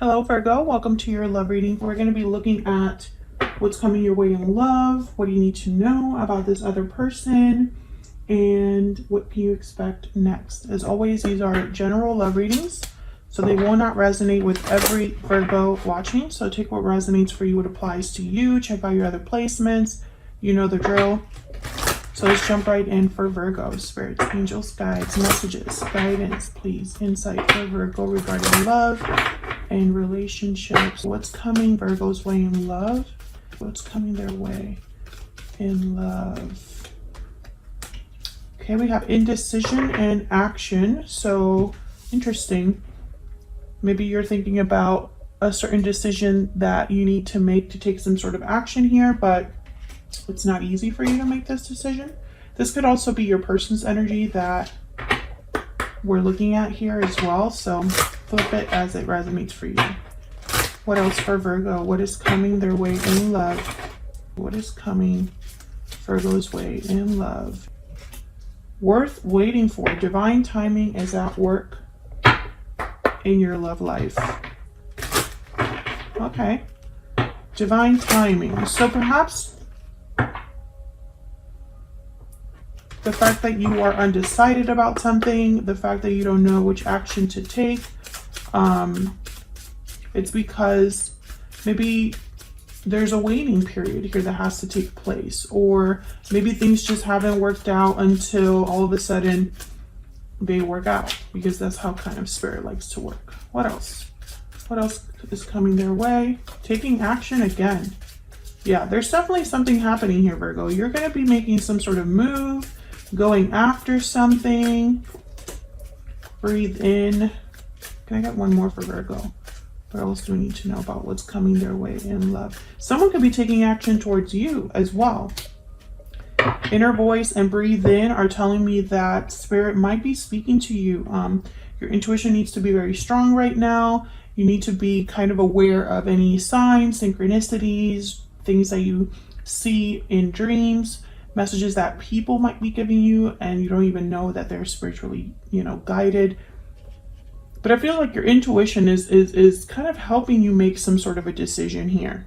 Hello Virgo, welcome to your love reading. We're going to be looking at what's coming your way in love, what do you need to know about this other person, and what can you expect next. As always, these are general love readings, so they will not resonate with every Virgo watching. So take what resonates for you, what applies to you. Check out your other placements. You know the drill. So let's jump right in for Virgo. Spirits, angels, guides, messages, guidance, please. Insight for Virgo regarding love and relationships. What's coming Virgo's way in love? What's coming their way in love? Okay, we have indecision and action. So interesting. Maybe you're thinking about a certain decision that you need to make to take some sort of action here, but it's not easy for you to make this decision. This could also be your person's energy that we're looking at here as well. So flip it as it resonates for you. What else for Virgo? What is coming their way in love? What is coming Virgo's way in love? Worth waiting for. Divine timing is at work in your love life. Okay. Divine timing. So perhaps the fact that you are undecided about something, the fact that you don't know which action to take, it's because maybe there's a waiting period here that has to take place, or maybe things just haven't worked out until all of a sudden they work out, because that's how kind of spirit likes to work. What else? What else is coming their way? Taking action again. Yeah, there's definitely something happening here, Virgo. You're going to be making some sort of move, going after something. Breathe in. Can I get one more for Virgo? What else do we need to know about what's coming their way in love? Someone could be taking action towards you as well. Inner voice and breathe in are telling me that spirit might be speaking to you. Your intuition needs to be very strong right now. You need to be kind of aware of any signs, synchronicities, things that you see in dreams, messages that people might be giving you and you don't even know that they're spiritually, guided. But I feel like your intuition is kind of helping you make some sort of a decision here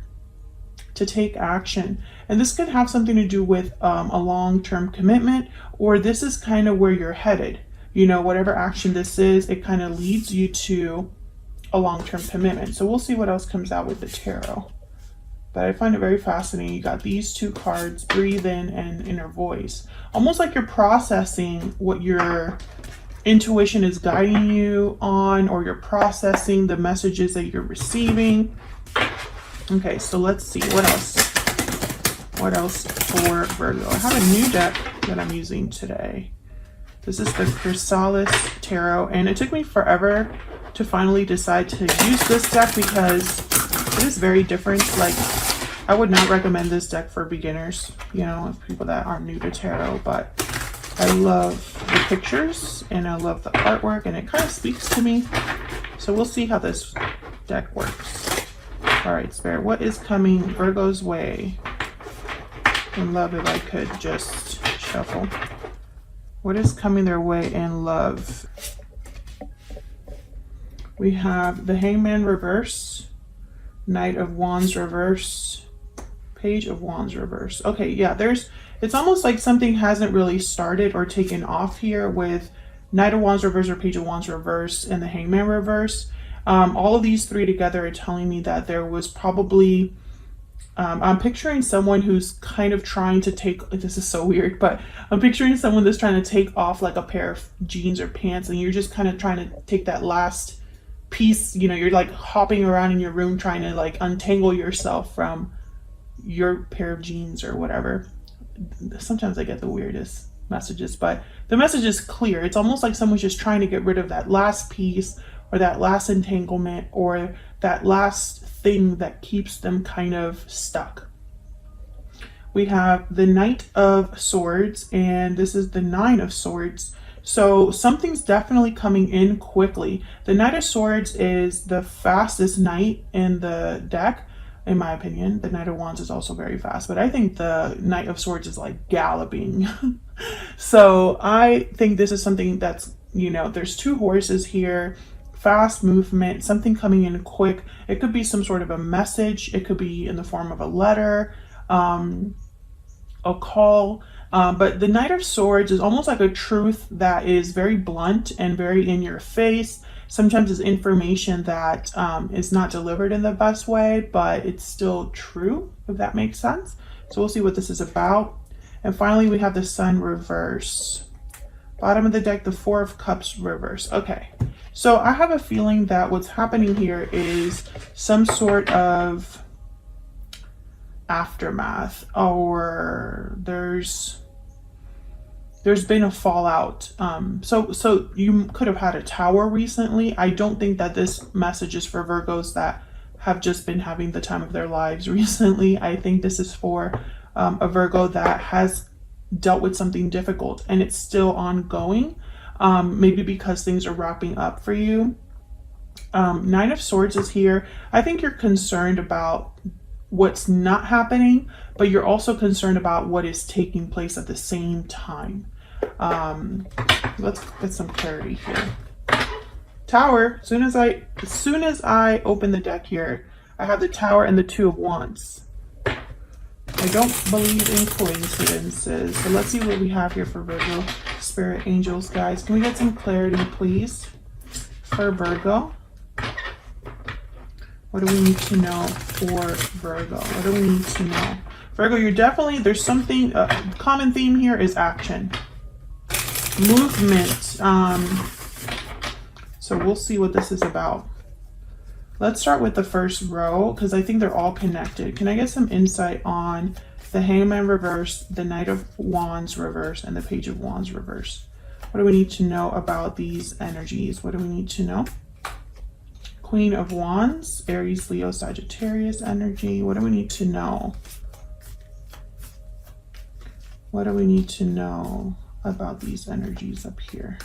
to take action. And this could have something to do with a long-term commitment, or this is kind of where you're headed. Whatever action this is, it kind of leads you to a long-term commitment. So we'll see what else comes out with the tarot. But I find it very fascinating. You got these two cards, breathe in and inner voice. Almost like you're processing what your intuition is guiding you on, or you're processing the messages that you're receiving. Okay, so let's see what else. What else for Virgo? I have a new deck that I'm using today. This is the Chrysalis Tarot, and it took me forever to finally decide to use this deck because it is very different. Like, I would not recommend this deck for beginners, people that aren't new to tarot, but I love the pictures and I love the artwork, and it kind of speaks to me. So we'll see how this deck works. All right, Spirit, what is coming Virgo's way in love? If I could just shuffle. What is coming their way in love? We have the Hangman reverse, Knight of Wands reverse, Page of Wands reverse. Okay, yeah, it's almost like something hasn't really started or taken off here with Knight of Wands reverse or Page of Wands reverse and the Hangman reverse. All of these three together are telling me that there was probably, I'm picturing someone who's kind of trying to take, this is so weird, but I'm picturing someone that's trying to take off like a pair of jeans or pants, and you're just kind of trying to take that last piece, you're like hopping around in your room trying to like untangle yourself from your pair of jeans or whatever. Sometimes I get the weirdest messages, but the message is clear. It's almost like someone's just trying to get rid of that last piece, or that last entanglement, or that last thing that keeps them kind of stuck. We have the Knight of Swords, and this is the Nine of Swords. So something's definitely coming in quickly. The Knight of Swords is the fastest knight in the deck, in my opinion. The Knight of Wands is also very fast, but I think the Knight of Swords is like galloping. So I think this is something that's, there's two horses here fast movement, something coming in quick. It could be some sort of a message. It could be in the form of a letter, a call. But the Knight of Swords is almost like a truth that is very blunt and very in your face. Sometimes it's information that is not delivered in the best way, but it's still true, if that makes sense. So we'll see what this is about. And finally, we have the Sun reverse. Bottom of the deck, the Four of Cups reverse. Okay, so I have a feeling that what's happening here is some sort of aftermath, or there's been a fallout. So you could have had a Tower recently. I don't think that this message is for Virgos that have just been having the time of their lives recently. I think this is for a Virgo that has dealt with something difficult and it's still ongoing, maybe because things are wrapping up for you. Nine of Swords is here. I think you're concerned about what's not happening, but you're also concerned about what is taking place at the same time. Let's get some clarity here. Tower. As soon as I open the deck here, I have the Tower and the Two of Wands. I don't believe in coincidences. So let's see what we have here for Virgo. Spirit, angels, guys. Can we get some clarity, please, for Virgo? What do we need to know for Virgo? What do we need to know? Virgo, you're definitely, there's something, common theme here is action. Movement. So we'll see what this is about. Let's start with the first row because I think they're all connected. Can I get some insight on the Hangman reverse, the Knight of Wands reverse, and the Page of Wands reverse? What do we need to know about these energies? What do we need to know? Queen of Wands, Aries, Leo, Sagittarius energy. What do we need to know? What do we need to know about these energies up here?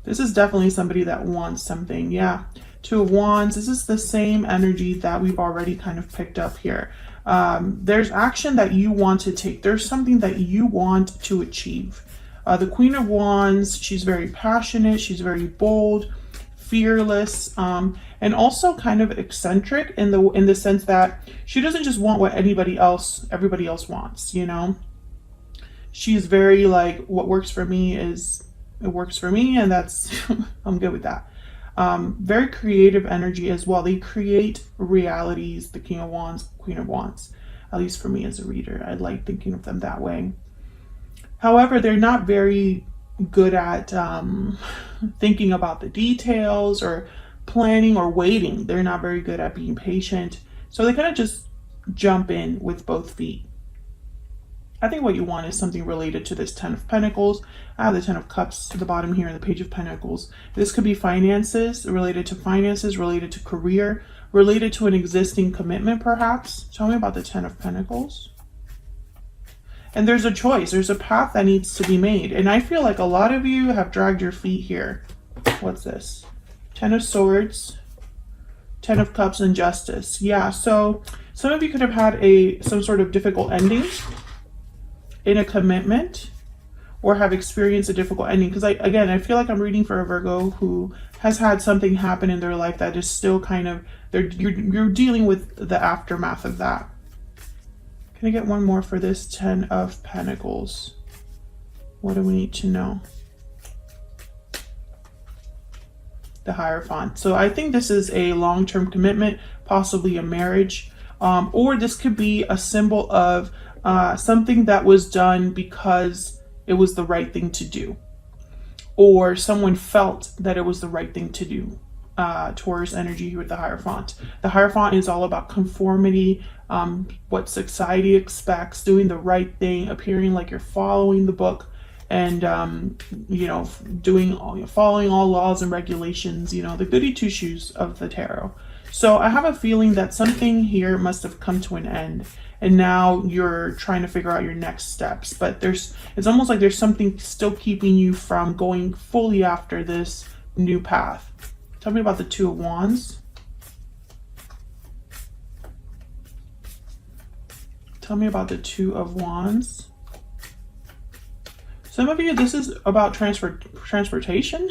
This is definitely somebody that wants something. Yeah. Two of Wands. This is the same energy that we've already kind of picked up here. There's action that you want to take. There's something that you want to achieve. The Queen of Wands, she's very passionate. She's very bold, fearless, and also kind of eccentric in the sense that she doesn't just want what everybody else wants, you know? She's very like, what works for me is, it works for me, and that's, I'm good with that. Very creative energy as well. They create realities, the King of Wands, Queen of Wands, at least for me as a reader. I like thinking of them that way. However, they're not very good at thinking about the details or planning or waiting. They're not very good at being patient. So they kind of just jump in with both feet. I think what you want is something related to this Ten of Pentacles. I have the Ten of Cups at the bottom here and the Page of Pentacles. This could be finances, related to career, related to an existing commitment perhaps. Tell me about the Ten of Pentacles. And there's a choice. There's a path that needs to be made. And I feel like a lot of you have dragged your feet here. What's this? Ten of Swords, Ten of Cups, and Justice. Yeah, so some of you could have had some sort of difficult ending in a commitment, or have experienced a difficult ending. Because I feel like I'm reading for a Virgo who has had something happen in their life that is still kind of, you're dealing with the aftermath of that. Can I get one more for this Ten of Pentacles? What do we need to know? The Hierophant. So I think this is a long-term commitment, possibly a marriage, or this could be a symbol of something that was done because it was the right thing to do, or someone felt that it was the right thing to do. Taurus energy here with the Hierophant. The Hierophant is all about conformity, what society expects, doing the right thing, appearing like you're following the book, and following all laws and regulations, the goody two shoes of the tarot. So I have a feeling that something here must have come to an end, and now you're trying to figure out your next steps. But it's almost like there's something still keeping you from going fully after this new path. Tell me about the Two of Wands. Tell me about the Two of Wands. Some of you, this is about transportation.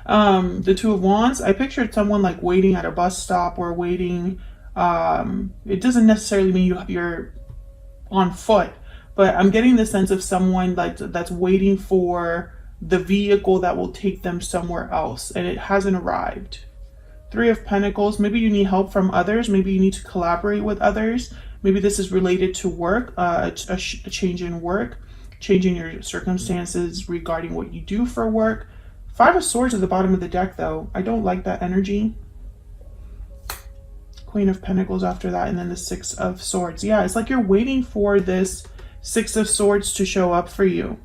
The Two of Wands, I pictured someone like waiting at a bus stop or waiting. It doesn't necessarily mean you're on foot, but I'm getting the sense of someone like that's waiting for the vehicle that will take them somewhere else, and it hasn't arrived. Three of Pentacles, maybe you need help from others. Maybe you need to collaborate with others. Maybe this is related to work, a change in work, changing your circumstances regarding what you do for work. Five of Swords at the bottom of the deck, though. I don't like that energy. Queen of Pentacles after that, and then the Six of Swords. Yeah, it's like you're waiting for this Six of Swords to show up for you.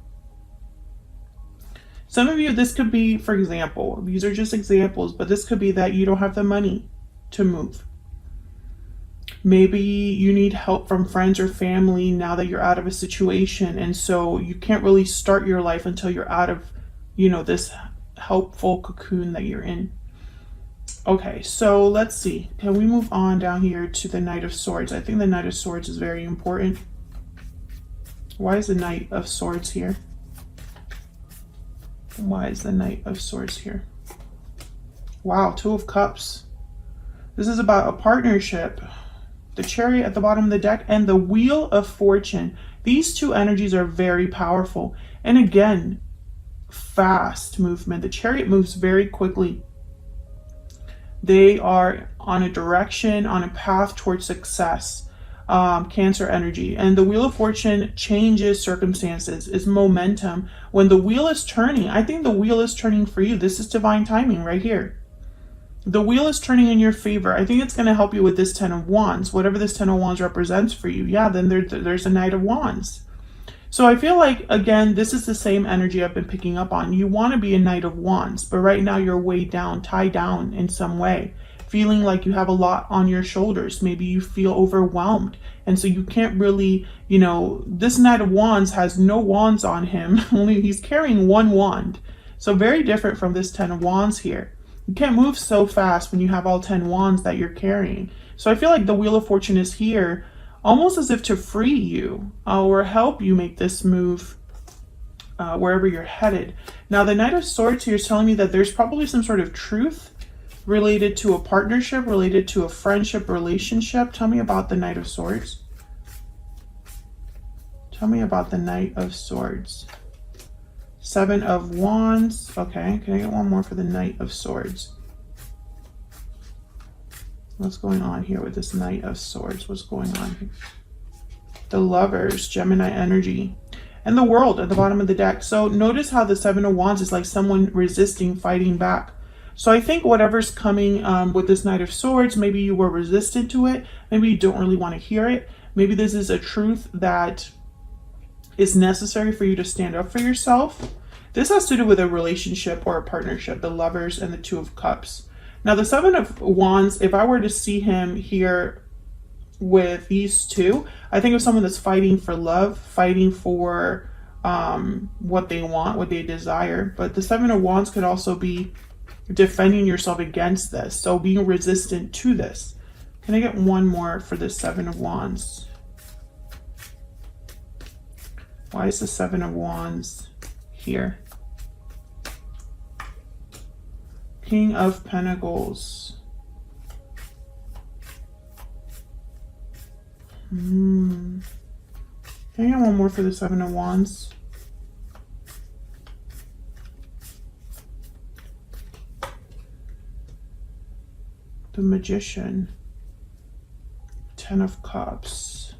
Some of you, this could be, for example, these are just examples, but this could be that you don't have the money to move. Maybe you need help from friends or family now that you're out of a situation, and so you can't really start your life until you're out of, you know, this helpful cocoon that you're in. Okay, so let's see. Can we move on down here to the Knight of Swords? I think the Knight of Swords is very important. Why is the Knight of Swords here? Why is the Knight of Swords here? Wow, Two of Cups. This is about a partnership. The Chariot at the bottom of the deck and the Wheel of Fortune. These two energies are very powerful. And again, fast movement. The Chariot moves very quickly. They are on a direction, on a path towards success. Cancer energy. And the Wheel of Fortune changes circumstances, is momentum. When the wheel is turning, I think the wheel is turning for you. This is divine timing right here. The wheel is turning in your favor. I think it's going to help you with this Ten of Wands, whatever this Ten of Wands represents for you. Yeah, then there's a Knight of Wands. So I feel like, again, this is the same energy I've been picking up on. You want to be a Knight of Wands, but right now you're weighed down, tied down in some way, feeling like you have a lot on your shoulders. Maybe you feel overwhelmed. And so you can't really, you know, this Knight of Wands has no wands on him. Only he's carrying one wand. So very different from this Ten of Wands here. You can't move so fast when you have all 10 wands that you're carrying. So I feel like the Wheel of Fortune is here almost as if to free you or help you make this move wherever you're headed. Now the Knight of Swords here is telling me that there's probably some sort of truth related to a partnership, related to a friendship, relationship. Tell me about the Knight of Swords. Tell me about the Knight of Swords. Seven of Wands. Okay, can I get one more for the Knight of Swords? What's going on here with this Knight of Swords? What's going on here? The Lovers, Gemini energy. And the World at the bottom of the deck. So notice how the Seven of Wands is like someone resisting, fighting back. So I think whatever's coming with this Knight of Swords, maybe you were resistant to it. Maybe you don't really want to hear it. Maybe this is a truth that is necessary for you to stand up for yourself. This has to do with a relationship or a partnership, the Lovers and the Two of Cups. Now the Seven of Wands, if I were to see him here with these two, I think of someone that's fighting for love, fighting for what they want, what they desire. But the Seven of Wands could also be defending yourself against this, so being resistant to this. Can I get one more for the Seven of Wands? Why is the Seven of Wands here? King of Pentacles. Can I get one more for the Seven of Wands? The Magician. Ten of Cups.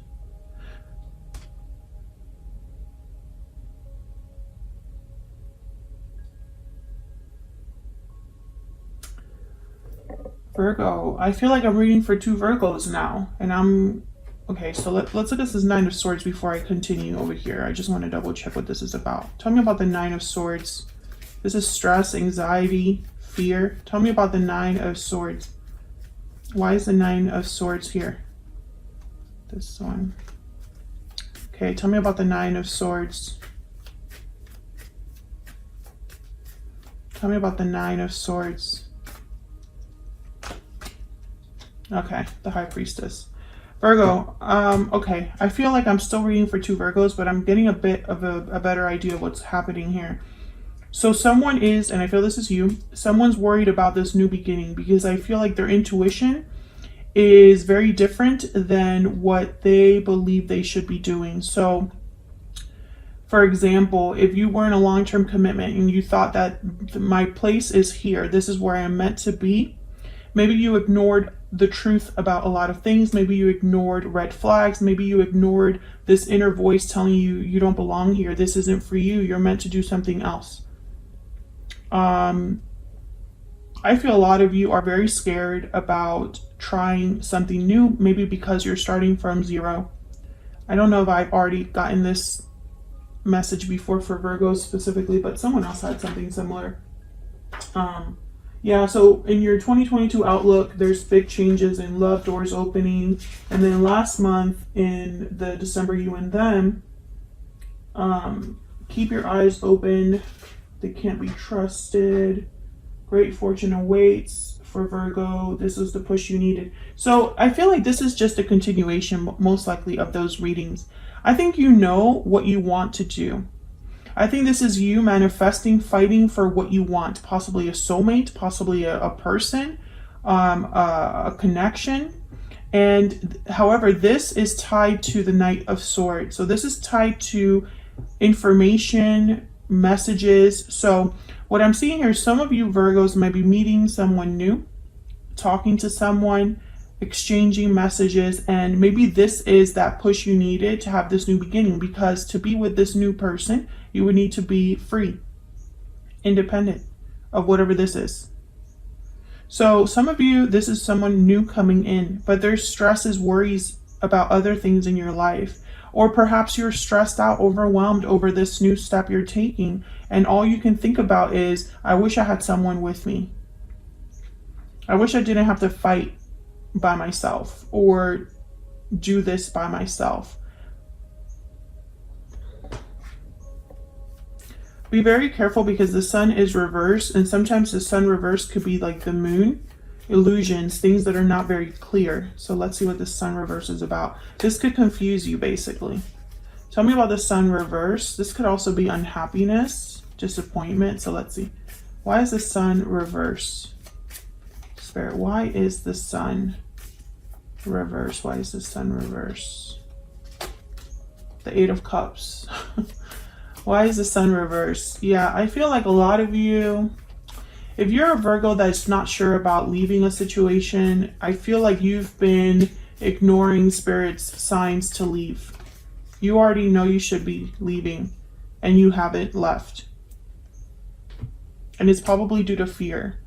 Virgo. I feel like I'm reading for two Virgos now, and I'm okay. So let's look at this Nine of Swords before I continue over here. I just want to double check what this is about. Tell me about the Nine of Swords. This is stress, anxiety, fear. Tell me about the Nine of Swords. Why is the Nine of Swords here? This one. Okay, tell me about the Nine of Swords. Tell me about the Nine of Swords. Okay, the High Priestess. Virgo, okay, I feel like I'm still reading for two Virgos, but I'm getting a bit of a better idea of what's happening here. So someone is, and I feel this is you, someone's worried about this new beginning because I feel like their intuition is very different than what they believe they should be doing. So for example, if you were in a long-term commitment and you thought that my place is here, this is where I'm meant to be, maybe you ignored the truth about a lot of things. Maybe you ignored red flags. Maybe you ignored this inner voice telling you you don't belong here. This isn't for you. You're meant to do something else. I feel a lot of you are very scared about trying something new, maybe because you're starting from zero. I don't know if I've already gotten this message before for Virgos specifically, but someone else had something similar. Yeah, so in your 2022 outlook, there's big changes in love doors opening. And then last month in the December you and them, keep your eyes open. They can't be trusted. Great fortune awaits for Virgo. This is the push you needed. So I feel like this is just a continuation, most likely, of those readings. I think you know what you want to do. I think this is you manifesting, fighting for what you want, possibly a soulmate, possibly a person, a connection. And however, this is tied to the Knight of Swords. So this is tied to information, messages. So what I'm seeing here, some of you Virgos might be meeting someone new, talking to someone, exchanging messages, and maybe this is that push you needed to have this new beginning, because to be with this new person, you would need to be free, independent of whatever this is. So some of you, this is someone new coming in, but there's stresses, worries about other things in your life. Or perhaps you're stressed out, overwhelmed over this new step you're taking, and all you can think about is, I wish I had someone with me. I wish I didn't have to fight by myself or do this by myself. Be very careful because the sun is reversed, and sometimes the sun reversed could be like the moon, illusions, things that are not very clear. So let's see what the sun reverse is about. This could confuse you, basically. Tell me about the sun reverse. This could also be unhappiness, disappointment. So let's see. Why is the sun reverse? Spirit, why is the sun reverse? Why is the sun reverse? The Eight of Cups. Why is the sun reverse? Yeah, I feel like a lot of you, if you're a Virgo that's not sure about leaving a situation, I feel like you've been ignoring Spirit's signs to leave. You already know you should be leaving and you haven't left. And it's probably due to fear.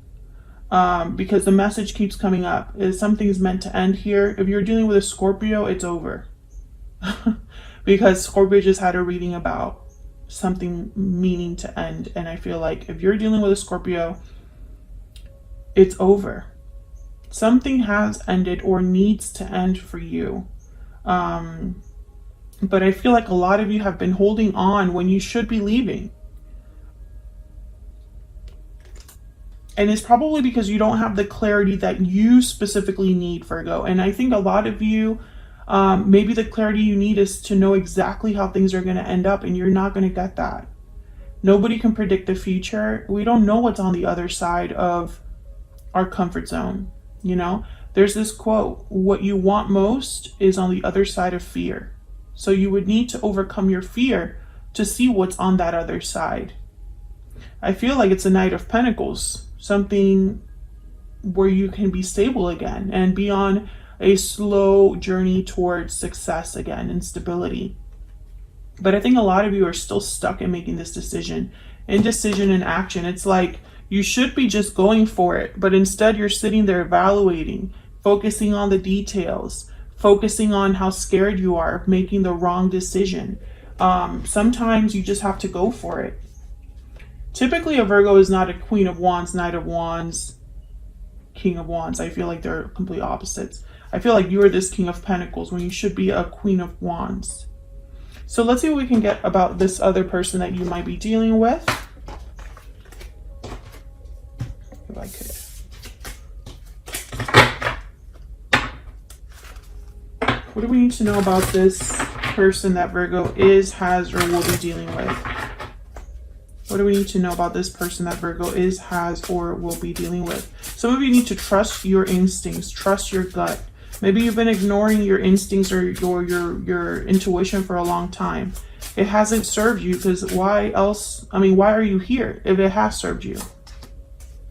Because the message keeps coming up is something's meant to end here. If you're dealing with a Scorpio, it's over. Because Scorpio just had a reading about something meaning to end. And I feel like if you're dealing with a Scorpio, it's over. Something has ended or needs to end for you. But I feel like a lot of you have been holding on when you should be leaving. And it's probably because you don't have the clarity that you specifically need, Virgo. And I think a lot of you, maybe the clarity you need is to know exactly how things are going to end up, and you're not going to get that. Nobody can predict the future. We don't know what's on the other side of our comfort zone. You know, there's this quote, what you want most is on the other side of fear. So you would need to overcome your fear to see what's on that other side. I feel like it's a Knight of Pentacles, something where you can be stable again and be on a slow journey towards success again and stability. But I think a lot of you are still stuck in making this decision. Indecision in action. It's like you should be just going for it, but instead you're sitting there evaluating, focusing on the details, focusing on how scared you are of making the wrong decision. Sometimes you just have to go for it. Typically, a Virgo is not a Queen of Wands, Knight of Wands, King of Wands. I feel like they're complete opposites. I feel like you are this King of Pentacles when you should be a Queen of Wands. So let's see what we can get about this other person that you might be dealing with. If I could. What do we need to know about this person that Virgo is, has, or will be dealing with? What do we need to know about this person that Virgo is, has, or will be dealing with? Some of you need to trust your instincts, trust your gut. Maybe you've been ignoring your instincts or your intuition for a long time. It hasn't served you, because why else? I mean, why are you here if it has served you?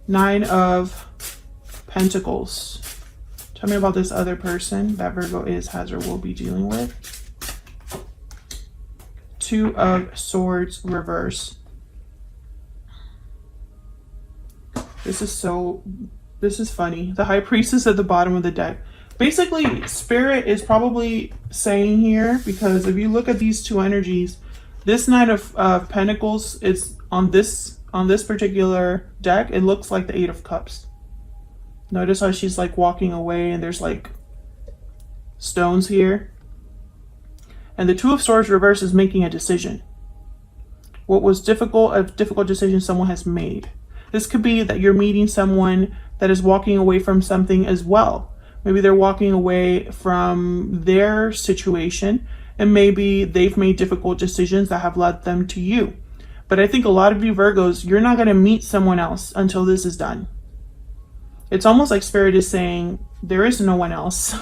9 of Pentacles. Tell me about this other person that Virgo is, has, or will be dealing with. 2 of Swords reverse. This is funny. The High Priestess at the bottom of the deck. Basically, Spirit is probably saying here, because if you look at these two energies, this Knight of Pentacles is on this particular deck, it looks like the 8 of Cups. Notice how she's like walking away and there's like stones here. And the 2 of Swords reverse is making a decision. What was difficult, a difficult decision someone has made. This could be that you're meeting someone that is walking away from something as well. Maybe they're walking away from their situation, and maybe they've made difficult decisions that have led them to you. But I think a lot of you Virgos, you're not going to meet someone else until this is done. It's almost like Spirit is saying there is no one else,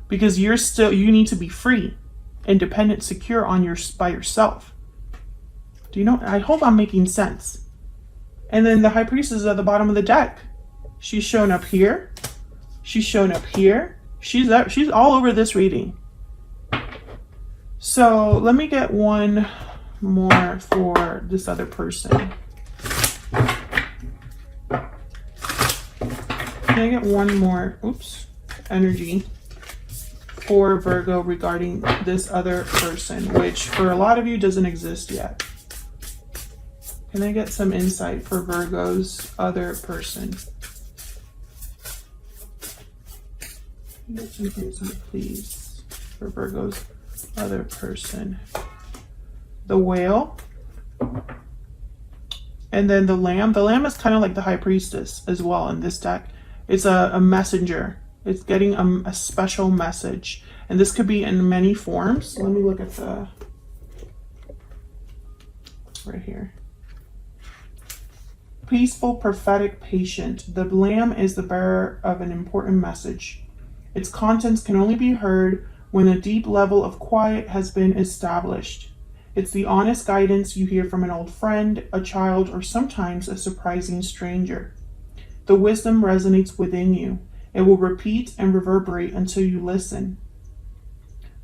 because you need to be free, independent, secure by yourself. Do you know? I hope I'm making sense. And then the High Priestess is at the bottom of the deck. She's shown up here. She's shown up here. She's all over this reading. So let me get one more for this other person. Can I get one more, energy for Virgo regarding this other person, which for a lot of you doesn't exist yet? Can I get some insight for Virgo's other person? Get some insight, please, for Virgo's other person. The Whale. And then the Lamb. The Lamb is kind of like the High Priestess as well in this deck. It's a messenger. It's getting a special message. And this could be in many forms. Let me look at the... right here. Peaceful, prophetic, patient. The Lamb is the bearer of an important message. Its contents can only be heard when a deep level of quiet has been established. It's the honest guidance you hear from an old friend, a child, or sometimes a surprising stranger. The wisdom resonates within you. It will repeat and reverberate until you listen.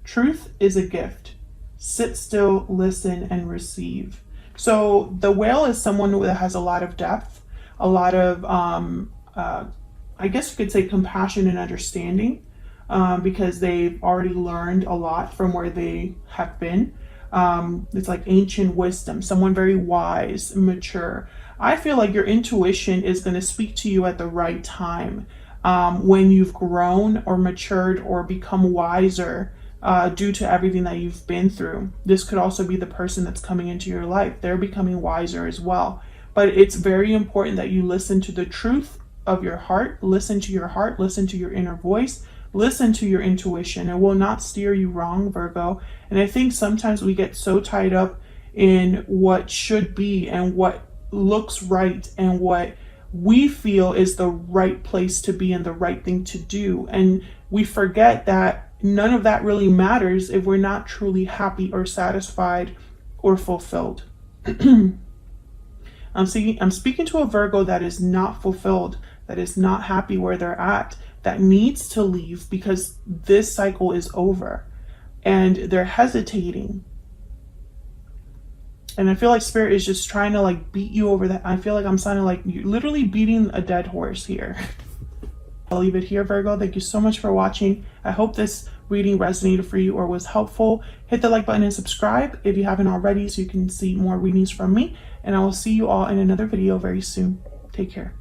Truth is a gift. Sit still, listen, and receive. So the Whale is someone that has a lot of depth, a lot of, I guess you could say, compassion and understanding, because they've already learned a lot from where they have been. It's like ancient wisdom, someone very wise, mature. I feel like your intuition is going to speak to you at the right time, when you've grown or matured or become wiser, due to everything that you've been through. This could also be the person that's coming into your life. They're becoming wiser as well. But it's very important that you listen to the truth of your heart. Listen to your heart. Listen to your inner voice. Listen to your intuition. It will not steer you wrong, Virgo. And I think sometimes we get so tied up in what should be and what looks right and what we feel is the right place to be and the right thing to do. And we forget that none of that really matters if we're not truly happy or satisfied or fulfilled. I'm speaking to a Virgo that is not fulfilled, that is not happy where they're at, that needs to leave because this cycle is over and they're hesitating. And I feel like Spirit is just trying to like beat you over that. I feel like I'm sounding like you're literally beating a dead horse here. I'll leave it here, Virgo. Thank you so much for watching. I hope this reading resonated for you or was helpful. Hit the like button and subscribe if you haven't already so you can see more readings from me. And I will see you all in another video very soon. Take care.